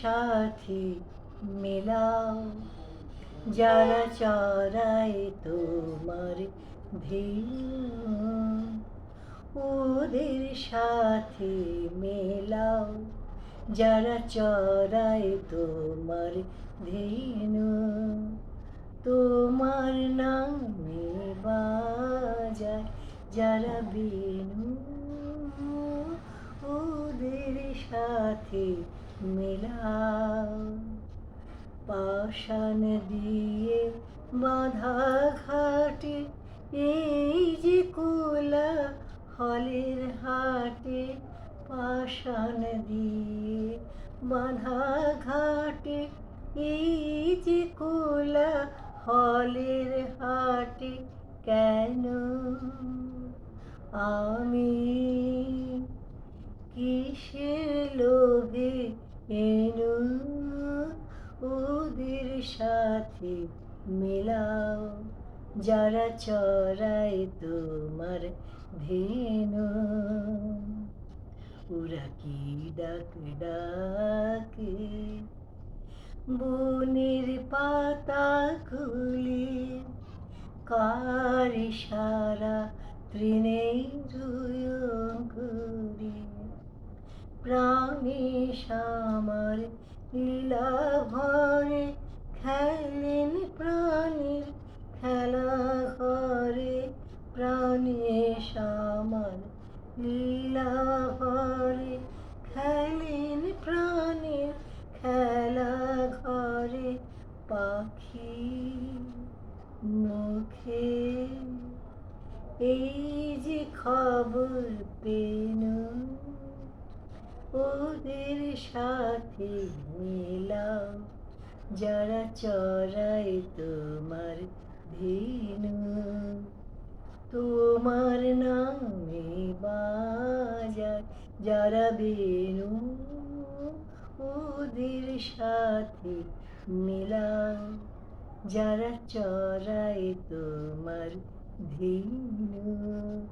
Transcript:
সাথী মেলাও, যারা চড়ায় তোমার ভেনু। ওদের সাথে মেলাও, যারা চড়ায় তোমার ধেনু। তোমার নামে বাজায় যারা বেনু, ওদের সাথে মেলাও। পাষাণ দিয়ে বাঁধা ঘাটে এই যে কোলাহলের হাটে, পাষাণ দিয়ে বাঁধা ঘাটে এই যে কোলাহলের হাটে, কেন আমি কিসের লোভে এনু। ওদের সাথে মেলাও, যারা চড়ায় তোমার ধেনু। ওরা কি ডাক ডাকে বনের পাতা খুলে, কার সারা তৃণের অঙ্কুরে। প্রাণে সামার লীলা ভরে খেলেন প্রাণীর খেলা ঘরে। প্রাণে সামার লীলা ভরে খেলেন প্রাণীর খেলা ঘরে। পাখি মুখে এই যে খবর পেনু, ওদের সাথে মেলাও, যারা চড়ায় তোমার ধেনু। তোমার নামে বাজায় যারা বেনু, ওদের সাথে মেলাও, যারা চড়ায় তোমার ধেনু।